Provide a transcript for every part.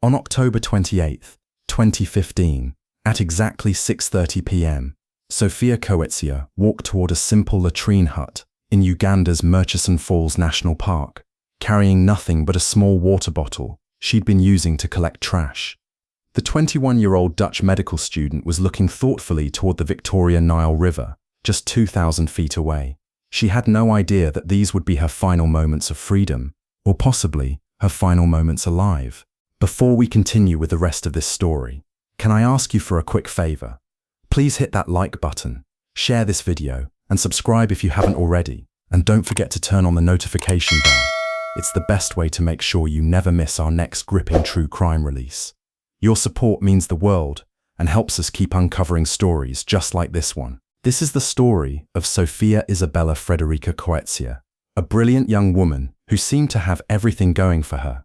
On October 28, 2015, at exactly 6:30 p.m., Sophia Koetsier walked toward a simple latrine hut in Uganda's Murchison Falls National Park, carrying nothing but a small water bottle she'd been using to collect trash. The 21-year-old Dutch medical student was looking thoughtfully toward the Victoria Nile River, just 2,000 feet away. She had no idea that these would be her final moments of freedom, or possibly her final moments alive. Before we continue with the rest of this story, can I ask you for a quick favor? Please hit that like button, share this video, and subscribe if you haven't already. And don't forget to turn on the notification bell. It's the best way to make sure you never miss our next gripping true crime release. Your support means the world and helps us keep uncovering stories just like this one. This is the story of Sophia Isabella Frederica Koetsier, a brilliant young woman who seemed to have everything going for her.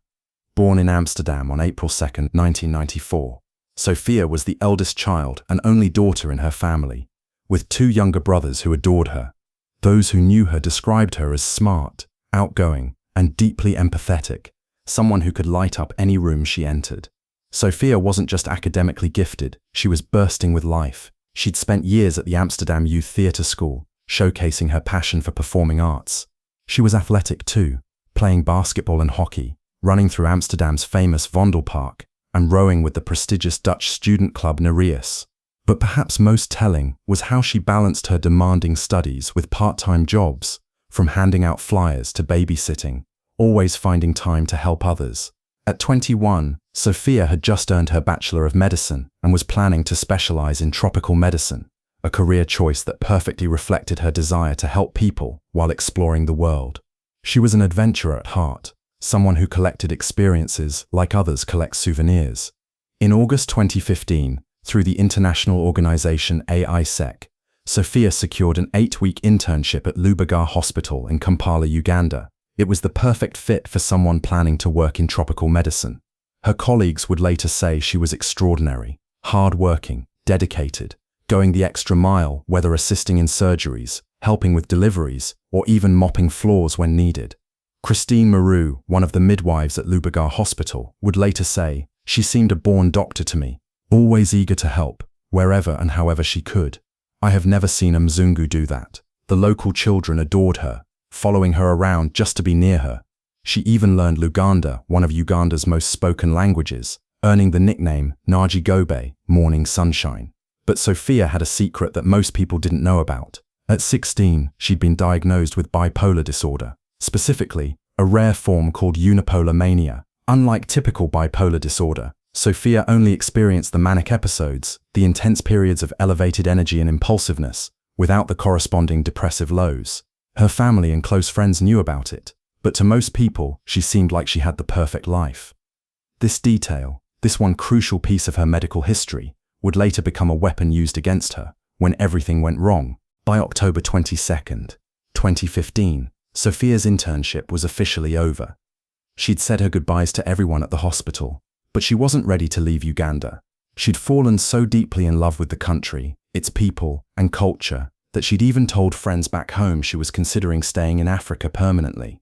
Born in Amsterdam on April 2, 1994, Sophia was the eldest child and only daughter in her family, with two younger brothers who adored her. Those who knew her described her as smart, outgoing, and deeply empathetic, someone who could light up any room she entered. Sophia wasn't just academically gifted, she was bursting with life. She'd spent years at the Amsterdam Youth Theatre School, showcasing her passion for performing arts. She was athletic too, playing basketball and hockey, running through Amsterdam's famous Vondelpark, and rowing with the prestigious Dutch student club Nereus. But perhaps most telling was how she balanced her demanding studies with part-time jobs, from handing out flyers to babysitting, always finding time to help others. At 21, Sophia had just earned her Bachelor of Medicine and was planning to specialize in tropical medicine, a career choice that perfectly reflected her desire to help people while exploring the world. She was an adventurer at heart, someone who collected experiences like others collect souvenirs. In August 2015, through the international organization AISEC, Sophia secured an 8-week internship at Lubaga Hospital in Kampala, Uganda. It was the perfect fit for someone planning to work in tropical medicine. Her colleagues would later say she was extraordinary, hard-working, dedicated, going the extra mile, whether assisting in surgeries, helping with deliveries, or even mopping floors when needed. Christine Maru, one of the midwives at Lubaga Hospital, would later say, "She seemed a born doctor to me, always eager to help, wherever and however she could. I have never seen a Mzungu do that." The local children adored her, following her around just to be near her. She even learned Luganda, one of Uganda's most spoken languages, earning the nickname Naji Gobe, Morning Sunshine. But Sophia had a secret that most people didn't know about. At 16, she'd been diagnosed with bipolar disorder, specifically a rare form called unipolar mania. Unlike typical bipolar disorder, Sophia only experienced the manic episodes, the intense periods of elevated energy and impulsiveness, without the corresponding depressive lows. Her family and close friends knew about it, but to most people, she seemed like she had the perfect life. This detail, this one crucial piece of her medical history, would later become a weapon used against her when everything went wrong. By October 22, 2015, Sophia's internship was officially over. She'd said her goodbyes to everyone at the hospital, but she wasn't ready to leave Uganda. She'd fallen so deeply in love with the country, its people, and culture, that she'd even told friends back home she was considering staying in Africa permanently.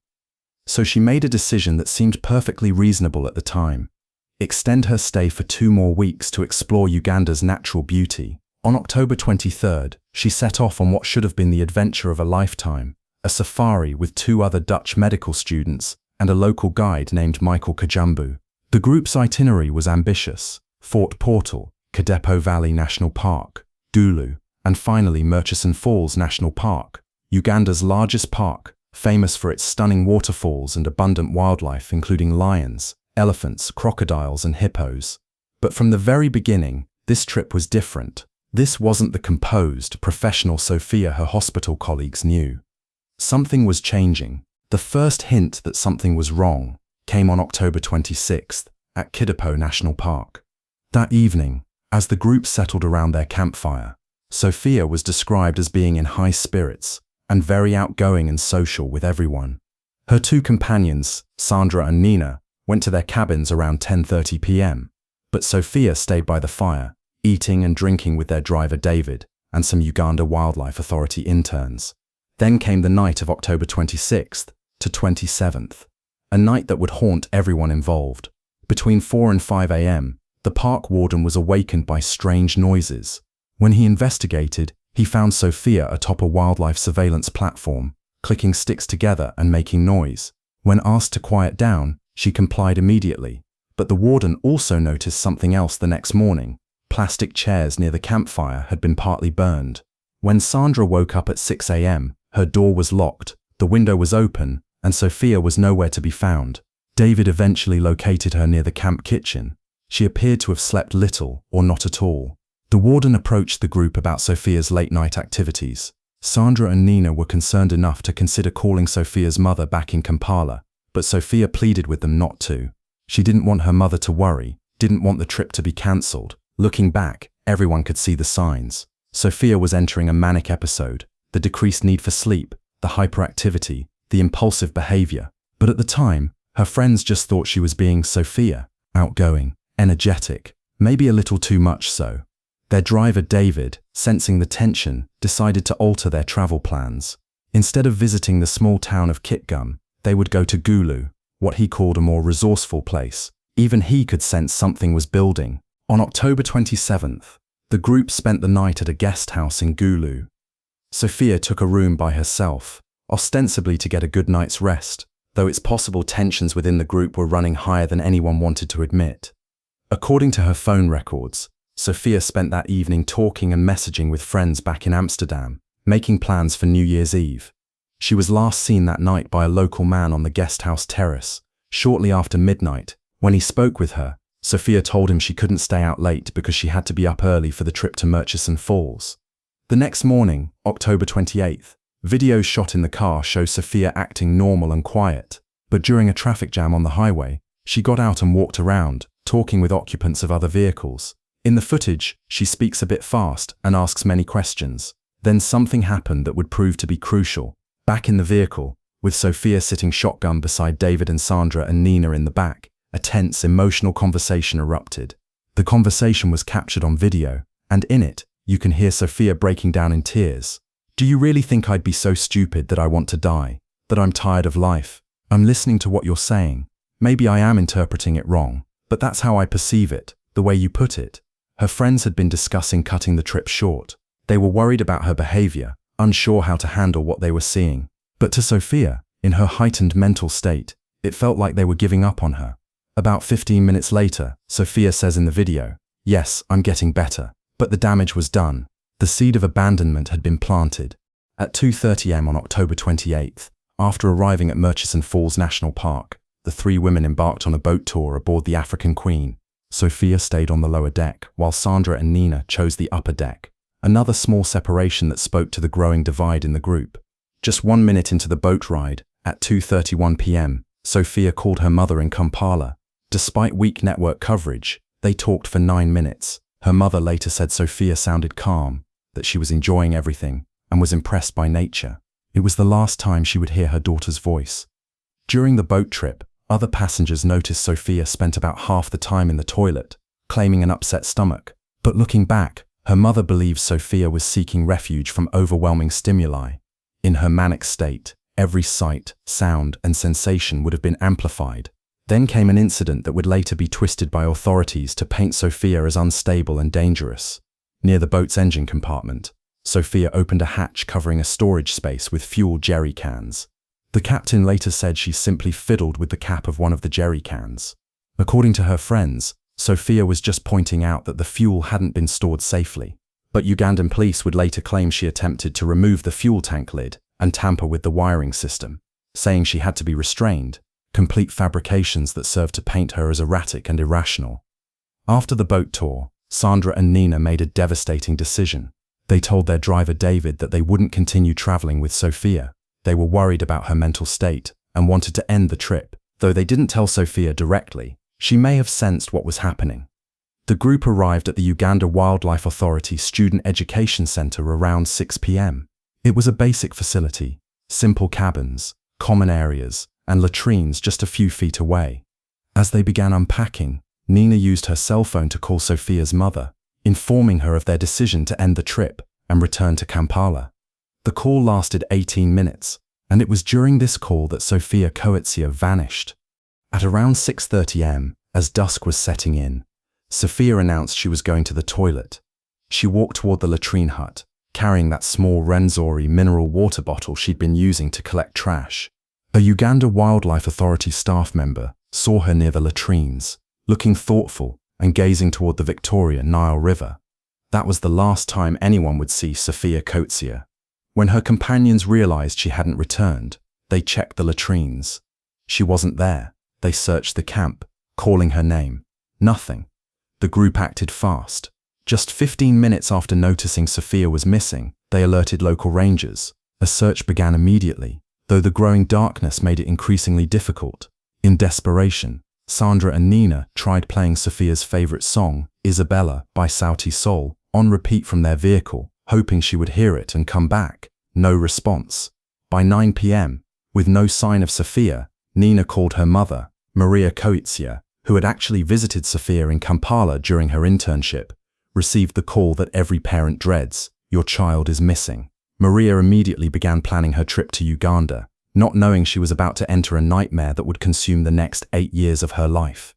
So she made a decision that seemed perfectly reasonable at the time: extend her stay for 2 more weeks to explore Uganda's natural beauty. On October 23rd, she set off on what should have been the adventure of a lifetime, a safari with 2 other Dutch medical students and a local guide named Michael Kajumbu. The group's itinerary was ambitious: Fort Portal, Kadepo Valley National Park, Dulu, and finally Murchison Falls National Park, Uganda's largest park, famous for its stunning waterfalls and abundant wildlife including lions, elephants, crocodiles, and hippos. But from the very beginning, this trip was different. This wasn't the composed, professional Sophia her hospital colleagues knew. Something was changing. The first hint that something was wrong came on October 26th at Kadepo National Park. That evening, as the group settled around their campfire, Sophia was described as being in high spirits and very outgoing and social with everyone. Her 2 companions, Sandra and Nina, went to their cabins around 10:30 p.m., but Sophia stayed by the fire, eating and drinking with their driver David and some Uganda Wildlife Authority interns. Then came the night of October 26th to 27th, a night that would haunt everyone involved. Between 4 and 5 a.m., the park warden was awakened by strange noises. When he investigated, he found Sophia atop a wildlife surveillance platform, clicking sticks together and making noise. When asked to quiet down, she complied immediately. But the warden also noticed something else the next morning. Plastic chairs near the campfire had been partly burned. When Sandra woke up at 6 a.m., her door was locked, the window was open, and Sophia was nowhere to be found. David eventually located her near the camp kitchen. She appeared to have slept little or not at all. The warden approached the group about Sophia's late-night activities. Sandra and Nina were concerned enough to consider calling Sophia's mother back in Kampala, but Sophia pleaded with them not to. She didn't want her mother to worry, didn't want the trip to be cancelled. Looking back, everyone could see the signs. Sophia was entering a manic episode, the decreased need for sleep, the hyperactivity, the impulsive behavior. But at the time, her friends just thought she was being Sophia, outgoing, energetic, maybe a little too much so. Their driver David, sensing the tension, decided to alter their travel plans. Instead of visiting the small town of Kitgum, they would go to Gulu, what he called a more resourceful place. Even he could sense something was building. On October 27th, the group spent the night at a guest house in Gulu. Sophia took a room by herself, ostensibly to get a good night's rest, though it's possible tensions within the group were running higher than anyone wanted to admit. According to her phone records, Sophia spent that evening talking and messaging with friends back in Amsterdam, making plans for New Year's Eve. She was last seen that night by a local man on the guest house terrace. Shortly after midnight, when he spoke with her, Sophia told him she couldn't stay out late because she had to be up early for the trip to Murchison Falls. The next morning, October 28th, videos shot in the car show Sophia acting normal and quiet, but during a traffic jam on the highway, she got out and walked around, talking with occupants of other vehicles. In the footage, she speaks a bit fast and asks many questions. Then something happened that would prove to be crucial. Back in the vehicle, with Sophia sitting shotgun beside David and Sandra and Nina in the back, a tense, emotional conversation erupted. The conversation was captured on video, and in it, you can hear Sophia breaking down in tears. "Do you really think I'd be so stupid that I want to die? That I'm tired of life? I'm listening to what you're saying. Maybe I am interpreting it wrong, but that's how I perceive it, the way you put it." Her friends had been discussing cutting the trip short. They were worried about her behavior, unsure how to handle what they were seeing. But to Sophia, in her heightened mental state, it felt like they were giving up on her. About 15 minutes later, Sophia says in the video, "Yes, I'm getting better." But the damage was done. The seed of abandonment had been planted. At 2:30 am on October 28th, after arriving at Murchison Falls National Park, the three women embarked on a boat tour aboard the African Queen. Sophia stayed on the lower deck, while Sandra and Nina chose the upper deck. Another small separation that spoke to the growing divide in the group. Just 1 minute into the boat ride, at 2:31 p.m., Sophia called her mother in Kampala. Despite weak network coverage, they talked for 9 minutes. Her mother later said Sophia sounded calm, that she was enjoying everything, and was impressed by nature. It was the last time she would hear her daughter's voice. During the boat trip, other passengers noticed Sophia spent about half the time in the toilet, claiming an upset stomach. But looking back, her mother believes Sophia was seeking refuge from overwhelming stimuli. In her manic state, every sight, sound, and sensation would have been amplified. Then came an incident that would later be twisted by authorities to paint Sophia as unstable and dangerous. Near the boat's engine compartment, Sophia opened a hatch covering a storage space with fuel jerry cans. The captain later said she simply fiddled with the cap of one of the jerry cans. According to her friends, Sophia was just pointing out that the fuel hadn't been stored safely. But Ugandan police would later claim she attempted to remove the fuel tank lid and tamper with the wiring system, saying she had to be restrained. Complete fabrications that served to paint her as erratic and irrational. After the boat tour, Sandra and Nina made a devastating decision. They told their driver David that they wouldn't continue traveling with Sophia. They were worried about her mental state and wanted to end the trip. Though they didn't tell Sophia directly, she may have sensed what was happening. The group arrived at the Uganda Wildlife Authority Student Education Center around 6 p.m. It was a basic facility, simple cabins, common areas, and latrines just a few feet away. As they began unpacking, Nina used her cell phone to call Sophia's mother, informing her of their decision to end the trip and return to Kampala. The call lasted 18 minutes, and it was during this call that Sophia Koetsier vanished. At around 6:30 am, As dusk was setting in, Sophia announced she was going to the toilet. She walked toward the latrine hut, carrying that small Renzori mineral water bottle she'd been using to collect trash. A Uganda Wildlife Authority staff member saw her near the latrines, looking thoughtful and gazing toward the Nile River. That was the last time anyone would see Sophia Koetsier. When her companions realized she hadn't returned, they checked the latrines. She wasn't there. They searched the camp, calling her name. Nothing. The group acted fast. Just 15 minutes after noticing Sophia was missing, they alerted local rangers. A search began immediately, though the growing darkness made it increasingly difficult. In desperation, Sandra and Nina tried playing Sophia's favorite song, Isabella, by Sauti Sol, on repeat from their vehicle, hoping she would hear it and come back. No response. By 9 p.m., with no sign of Sophia, Nina called her mother, Sophia Koetsier, who had actually visited Sophia in Kampala during her internship, received the call that every parent dreads: your child is missing. Maria immediately began planning her trip to Uganda, not knowing she was about to enter a nightmare that would consume the next 8 years of her life.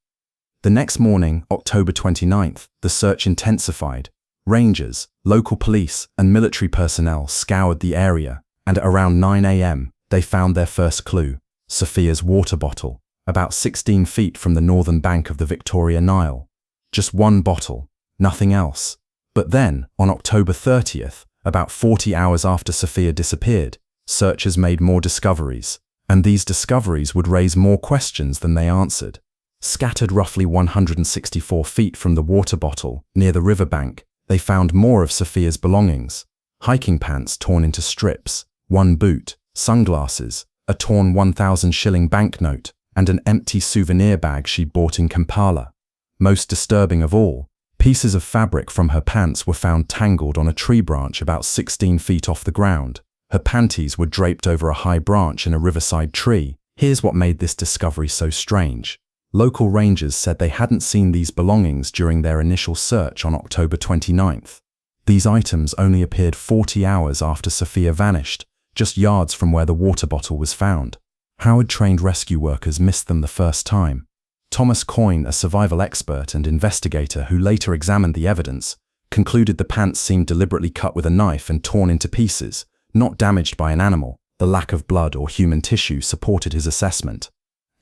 The next morning, October 29th, the search intensified. Rangers, local police, and military personnel scoured the area, and at around 9 a.m., they found their first clue: Sophia's water bottle, about 16 feet from the northern bank of the Nile. Just one bottle, nothing else. But then, on October 30th, about 40 hours after Sophia disappeared, searchers made more discoveries, and these discoveries would raise more questions than they answered. Scattered roughly 164 feet from the water bottle, near the riverbank, they found more of Sophia's belongings: hiking pants torn into strips, one boot, sunglasses, a torn 1,000 shilling banknote, and an empty souvenir bag she'd bought in Kampala. Most disturbing of all, pieces of fabric from her pants were found tangled on a tree branch about 16 feet off the ground. Her panties were draped over a high branch in a riverside tree. Here's what made this discovery so strange. Local rangers said they hadn't seen these belongings during their initial search on October 29th. These items only appeared 40 hours after Sophia vanished, just yards from where the water bottle was found. How had trained rescue workers missed them the first time? Thomas Coyne, a survival expert and investigator who later examined the evidence, concluded the pants seemed deliberately cut with a knife and torn into pieces, not damaged by an animal. The lack of blood or human tissue supported his assessment.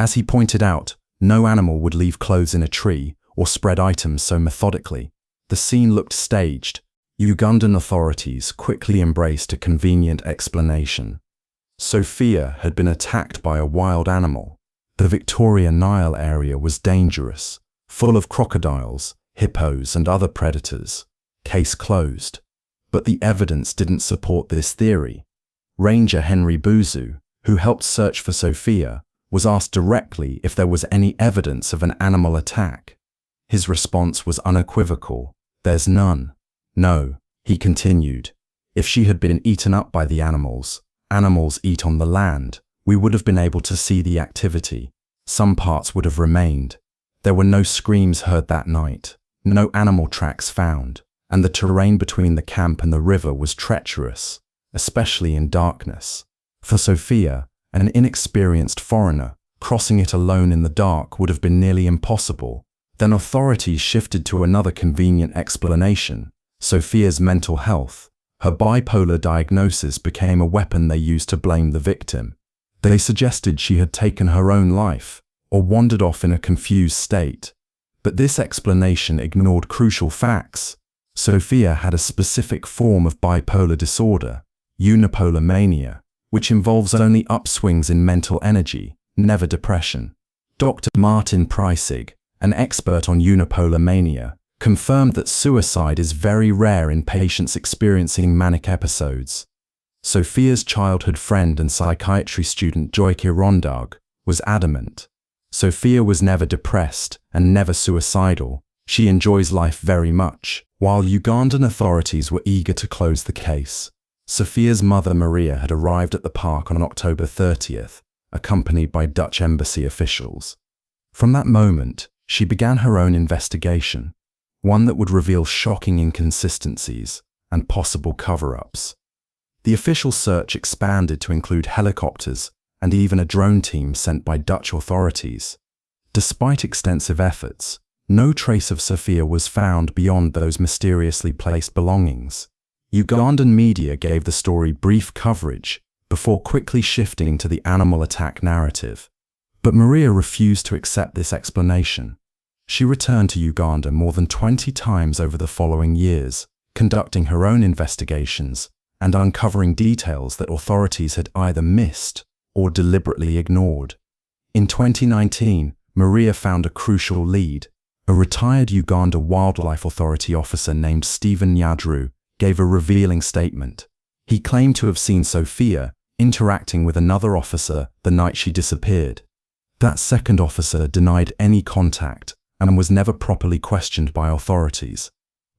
As he pointed out, no animal would leave clothes in a tree or spread items so methodically. The scene looked staged. Ugandan authorities quickly embraced a convenient explanation. Sophia had been attacked by a wild animal. The Nile area was dangerous, full of crocodiles, hippos, and other predators. Case closed. But the evidence didn't support this theory. Ranger Henry Buzu, who helped search for Sophia, was asked directly if there was any evidence of an animal attack. His response was unequivocal: "There's none." "No," he continued. "If she had been eaten up by the animals eat on the land, we would have been able to see the activity. Some parts would have remained. There were no screams heard that night, no animal tracks found, and the terrain between the camp and the river was treacherous, especially in darkness. For Sophia, an inexperienced foreigner, crossing it alone in the dark would have been nearly impossible." Then authorities shifted to another convenient explanation: Sophia's mental health. Her bipolar diagnosis became a weapon they used to blame the victim. They suggested she had taken her own life, or wandered off in a confused state. But this explanation ignored crucial facts. Sophia had a specific form of bipolar disorder, unipolar mania, which involves only upswings in mental energy, never depression. Dr. Martin Preissig, an expert on unipolar mania, confirmed that suicide is very rare in patients experiencing manic episodes. Sophia's childhood friend and psychiatry student Joyke Rondag was adamant. Sophia was never depressed and never suicidal. She enjoys life very much. While Ugandan authorities were eager to close the case, Sophia's mother Maria had arrived at the park on October 30th, accompanied by Dutch embassy officials. From that moment, she began her own investigation, one that would reveal shocking inconsistencies and possible cover-ups. The official search expanded to include helicopters and even a drone team sent by Dutch authorities. Despite extensive efforts, no trace of Sophia was found beyond those mysteriously placed belongings. Ugandan media gave the story brief coverage before quickly shifting to the animal attack narrative. But Maria refused to accept this explanation. She returned to Uganda more than 20 times over the following years, conducting her own investigations and uncovering details that authorities had either missed or deliberately ignored. In 2019, Maria found a crucial lead. A retired Uganda Wildlife Authority officer named Stephen Nyadru gave a revealing statement. He claimed to have seen Sophia interacting with another officer the night she disappeared. That second officer denied any contact and was never properly questioned by authorities.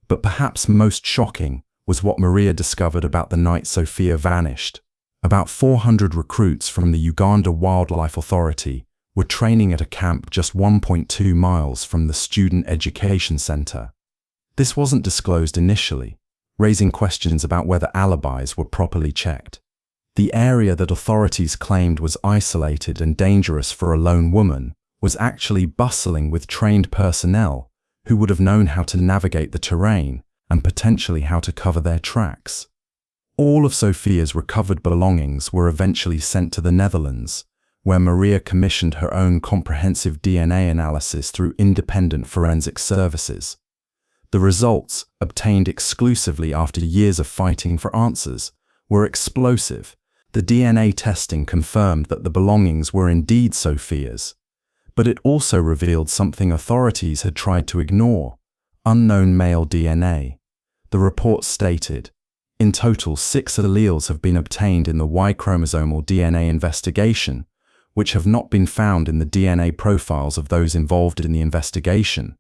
But perhaps most shocking was what Maria discovered about the night Sophia vanished. About 400 recruits from the Uganda Wildlife Authority were training at a camp just 1.2 miles from the Student Education Center. This wasn't disclosed initially, raising questions about whether alibis were properly checked. The area that authorities claimed was isolated and dangerous for a lone woman was actually bustling with trained personnel who would have known how to navigate the terrain and potentially how to cover their tracks. All of Sophia's recovered belongings were eventually sent to the Netherlands, where Maria commissioned her own comprehensive DNA analysis through independent forensic services. The results, obtained exclusively after years of fighting for answers, were explosive. The DNA testing confirmed that the belongings were indeed Sophia's, but it also revealed something authorities had tried to ignore: unknown male DNA. The report stated, in total 6 alleles have been obtained in the Y chromosomal DNA investigation, which have not been found in the DNA profiles of those involved in the investigation.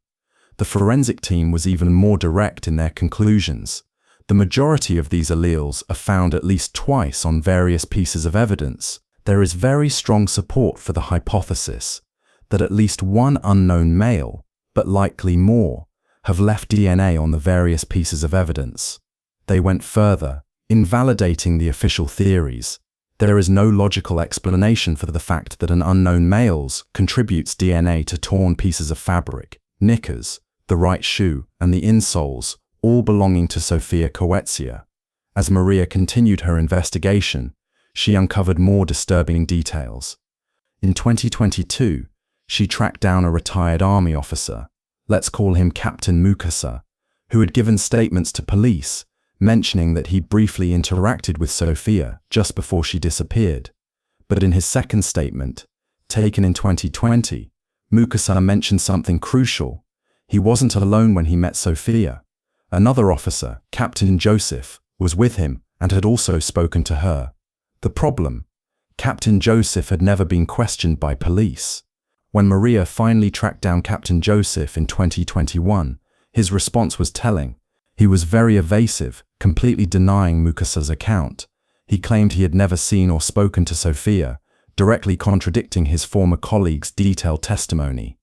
The forensic team was even more direct in their conclusions. The majority of these alleles are found at least twice on various pieces of evidence. There is very strong support for the hypothesis that at least one unknown male, but likely more, have left DNA on the various pieces of evidence. They went further, invalidating the official theories. There is no logical explanation for the fact that an unknown male's contributes DNA to torn pieces of fabric, knickers, the right shoe, and the insoles, all belonging to Sophia Koetsier. As Maria continued her investigation, she uncovered more disturbing details. In 2022, she tracked down a retired army officer, let's call him Captain Murchison, who had given statements to police, mentioning that he briefly interacted with Sophia just before she disappeared. But in his second statement, taken in 2020, Murchison mentioned something crucial. He wasn't alone when he met Sophia. Another officer, Captain Joseph, was with him and had also spoken to her. The problem: Captain Joseph had never been questioned by police. When Maria finally tracked down Captain Joseph in 2021, his response was telling. He was very evasive, completely denying Murchison's account. He claimed he had never seen or spoken to Sophia, directly contradicting his former colleague's detailed testimony.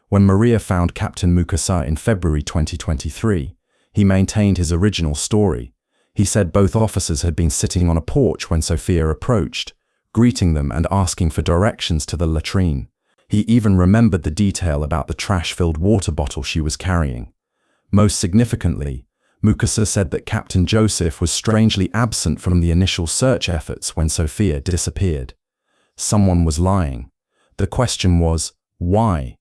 When Maria found Captain Murchison in February 2023, he maintained his original story. He said both officers had been sitting on a porch when Sophia approached, greeting them and asking for directions to the latrine. He even remembered the detail about the trash-filled water bottle she was carrying. Most significantly, Murchison said that Captain Joseph was strangely absent from the initial search efforts when Sophia disappeared. Someone was lying. The question was, why?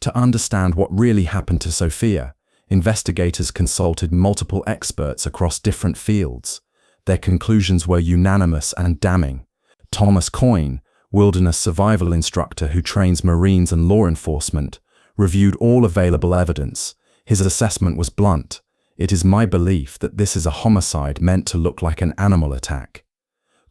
To understand what really happened to Sophia, investigators consulted multiple experts across different fields. Their conclusions were unanimous and damning. Thomas Coyne, wilderness survival instructor who trains Marines and law enforcement, reviewed all available evidence. His assessment was blunt. It is my belief that this is a homicide meant to look like an animal attack.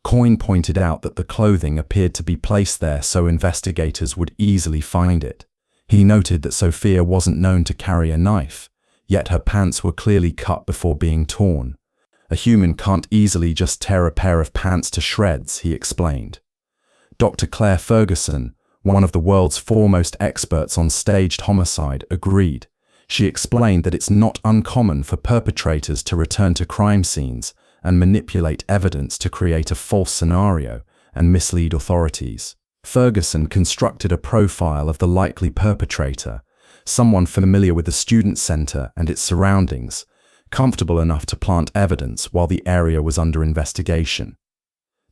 Coyne pointed out that the clothing appeared to be placed there so investigators would easily find it. He noted that Sophia wasn't known to carry a knife, yet her pants were clearly cut before being torn. A human can't easily just tear a pair of pants to shreds, he explained. Dr. Claire Ferguson, one of the world's foremost experts on staged homicide, agreed. She explained that it's not uncommon for perpetrators to return to crime scenes and manipulate evidence to create a false scenario and mislead authorities. Ferguson constructed a profile of the likely perpetrator, someone familiar with the student center and its surroundings, comfortable enough to plant evidence while the area was under investigation.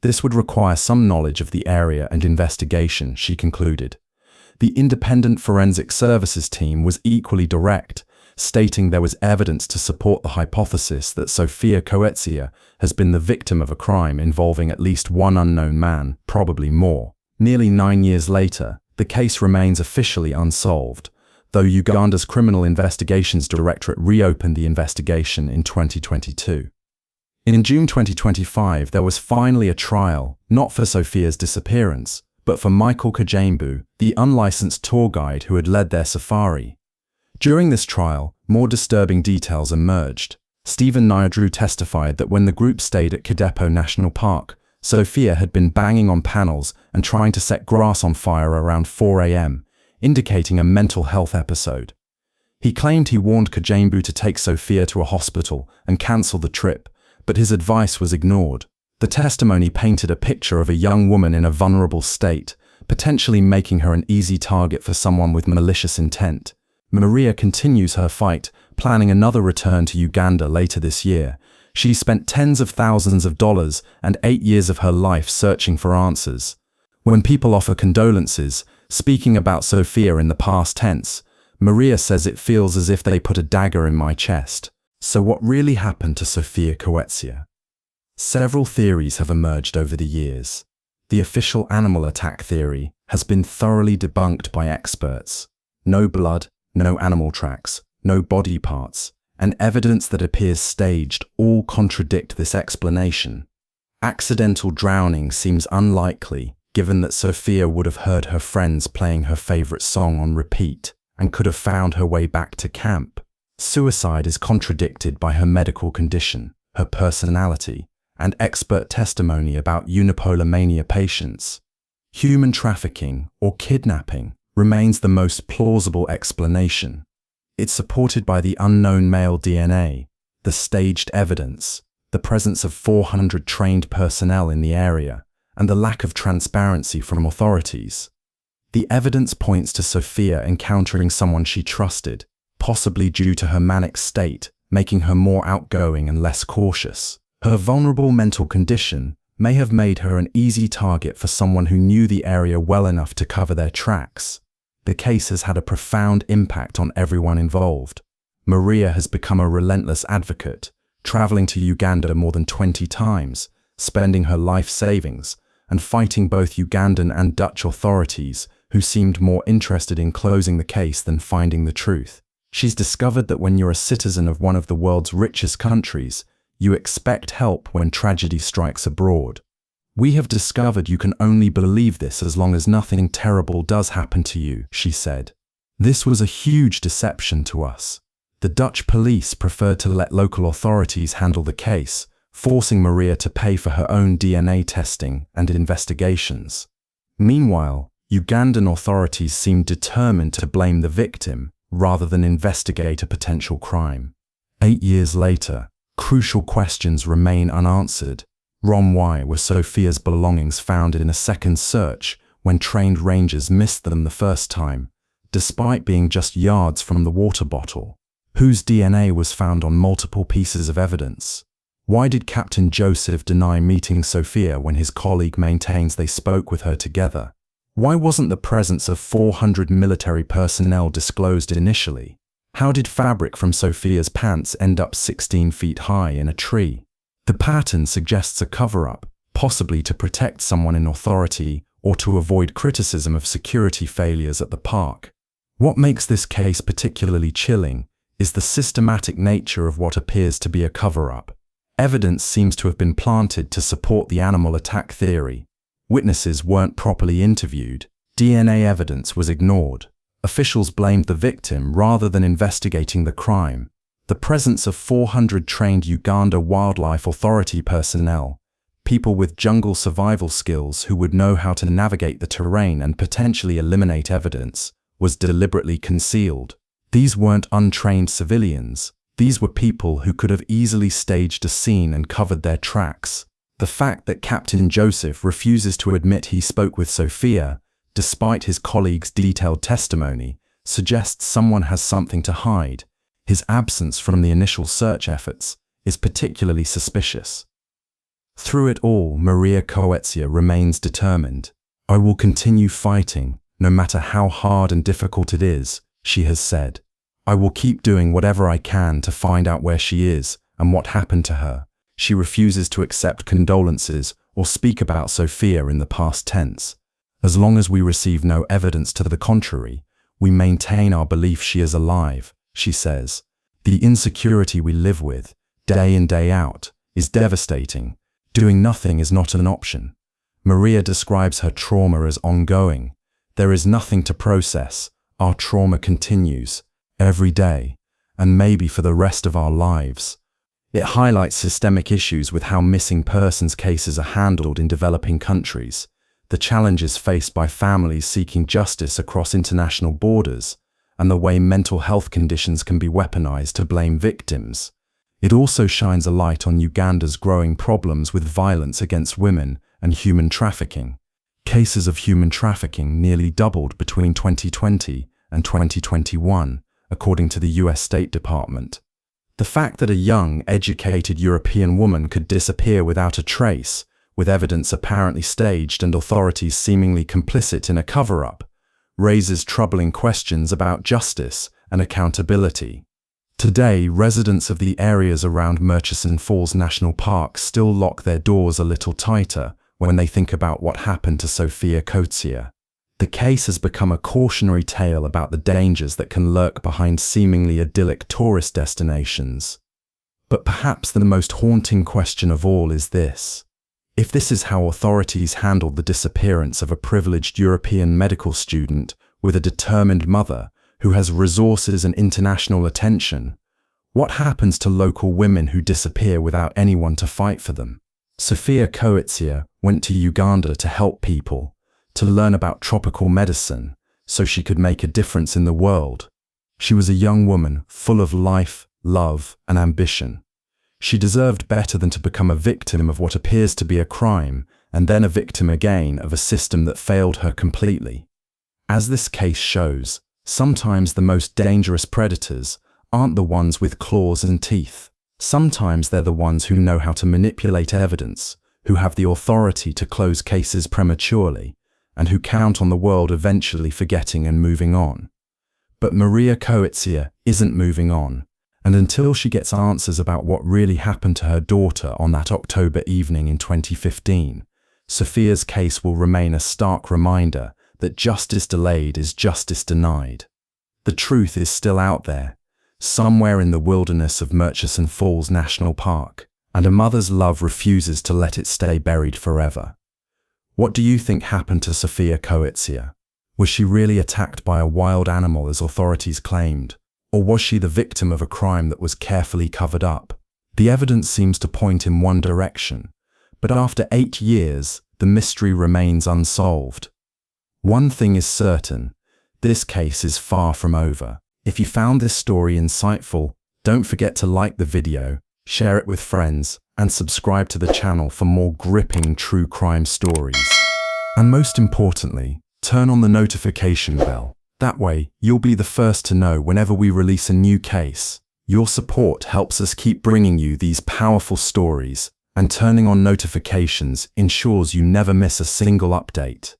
This would require some knowledge of the area and investigation, she concluded. The independent forensic services team was equally direct, stating there was evidence to support the hypothesis that Sophia Koetsier has been the victim of a crime involving at least one unknown man, probably more. Nearly 9 years later, the case remains officially unsolved, though Uganda's Criminal Investigations Directorate reopened the investigation in 2022. In June 2025, there was finally a trial, not for Sophia's disappearance, but for Michael Kajambu, the unlicensed tour guide who had led their safari. During this trial, more disturbing details emerged. Stephen Nyadru testified that when the group stayed at Kadepo National Park, Sophia had been banging on panels and trying to set grass on fire around 4 a.m., indicating a mental health episode. He claimed he warned Kajambu to take Sophia to a hospital and cancel the trip, but his advice was ignored. The testimony painted a picture of a young woman in a vulnerable state, potentially making her an easy target for someone with malicious intent. Maria continues her fight, planning another return to Uganda later this year. She spent tens of thousands of dollars and 8 years of her life searching for answers. When people offer condolences, speaking about Sophia in the past tense, Maria says it feels as if they put a dagger in my chest. So what really happened to Sophia Koetsier? Several theories have emerged over the years. The official animal attack theory has been thoroughly debunked by experts. No blood, no animal tracks, no body parts, and evidence that appears staged all contradict this explanation. Accidental drowning seems unlikely, given that Sophia would have heard her friends playing her favorite song on repeat and could have found her way back to camp. Suicide is contradicted by her medical condition, her personality, and expert testimony about unipolar mania patients. Human trafficking or kidnapping remains the most plausible explanation. It's supported by the unknown male DNA, the staged evidence, the presence of 400 trained personnel in the area, and the lack of transparency from authorities. The evidence points to Sophia encountering someone she trusted, possibly due to her manic state, making her more outgoing and less cautious. Her vulnerable mental condition may have made her an easy target for someone who knew the area well enough to cover their tracks. The case has had a profound impact on everyone involved. Maria has become a relentless advocate, traveling to Uganda more than 20 times, spending her life savings, and fighting both Ugandan and Dutch authorities who seemed more interested in closing the case than finding the truth. She's discovered that when you're a citizen of one of the world's richest countries, you expect help when tragedy strikes abroad. We have discovered you can only believe this as long as nothing terrible does happen to you, she said. This was a huge deception to us. The Dutch police preferred to let local authorities handle the case, forcing Maria to pay for her own DNA testing and investigations. Meanwhile, Ugandan authorities seemed determined to blame the victim rather than investigate a potential crime. 8 years later, crucial questions remain unanswered. Why were Sophia's belongings found in a second search when trained rangers missed them the first time, despite being just yards from the water bottle? Whose DNA was found on multiple pieces of evidence? Why did Captain Joseph deny meeting Sophia when his colleague maintains they spoke with her together? Why wasn't the presence of 400 military personnel disclosed initially? How did fabric from Sophia's pants end up 16 feet high in a tree? The pattern suggests a cover-up, possibly to protect someone in authority or to avoid criticism of security failures at the park. What makes this case particularly chilling is the systematic nature of what appears to be a cover-up. Evidence seems to have been planted to support the animal attack theory. Witnesses weren't properly interviewed. DNA evidence was ignored. Officials blamed the victim rather than investigating the crime. The presence of 400 trained Uganda Wildlife Authority personnel, people with jungle survival skills who would know how to navigate the terrain and potentially eliminate evidence, was deliberately concealed. These weren't untrained civilians. These were people who could have easily staged a scene and covered their tracks. The fact that Captain Joseph refuses to admit he spoke with Sophia despite his colleague's detailed testimony, suggests someone has something to hide. His absence from the initial search efforts is particularly suspicious. Through it all, Sophia Koetsier remains determined. "I will continue fighting, no matter how hard and difficult it is," she has said. "I will keep doing whatever I can to find out where she is and what happened to her." She refuses to accept condolences or speak about Sophia in the past tense. "As long as we receive no evidence to the contrary, we maintain our belief she is alive," she says. "The insecurity we live with, day in day out, is devastating. Doing nothing is not an option." Sophia describes her trauma as ongoing. "There is nothing to process. Our trauma continues, every day, and maybe for the rest of our lives." It highlights systemic issues with how missing persons cases are handled in developing countries, the challenges faced by families seeking justice across international borders, and the way mental health conditions can be weaponized to blame victims. It also shines a light on Uganda's growing problems with violence against women and human trafficking. Cases of human trafficking nearly doubled between 2020 and 2021, according to the US State Department. The fact that a young, educated European woman could disappear without a trace, with evidence apparently staged and authorities seemingly complicit in a cover-up, raises troubling questions about justice and accountability. Today, residents of the areas around Murchison Falls National Park still lock their doors a little tighter when they think about what happened to Sophia Koetsier. The case has become a cautionary tale about the dangers that can lurk behind seemingly idyllic tourist destinations. But perhaps the most haunting question of all is this: if this is how authorities handled the disappearance of a privileged European medical student with a determined mother who has resources and international attention, what happens to local women who disappear without anyone to fight for them? Sophia Koetsier went to Uganda to help people, to learn about tropical medicine, so she could make a difference in the world. She was a young woman full of life, love, and ambition. She deserved better than to become a victim of what appears to be a crime, and then a victim again of a system that failed her completely. As this case shows, sometimes the most dangerous predators aren't the ones with claws and teeth. Sometimes they're the ones who know how to manipulate evidence, who have the authority to close cases prematurely, and who count on the world eventually forgetting and moving on. But Sophia Koetsier isn't moving on, and until she gets answers about what really happened to her daughter on that October evening in 2015, Sophia's case will remain a stark reminder that justice delayed is justice denied. The truth is still out there, somewhere in the wilderness of Murchison Falls National Park, and a mother's love refuses to let it stay buried forever. What do you think happened to Sophia Koetsier? Was she really attacked by a wild animal as authorities claimed? Or was she the victim of a crime that was carefully covered up? The evidence seems to point in one direction, but after 8 years, the mystery remains unsolved. One thing is certain, this case is far from over. If you found this story insightful, don't forget to like the video, share it with friends, and subscribe to the channel for more gripping true crime stories. And most importantly, turn on the notification bell. That way, you'll be the first to know whenever we release a new case. Your support helps us keep bringing you these powerful stories, and turning on notifications ensures you never miss a single update.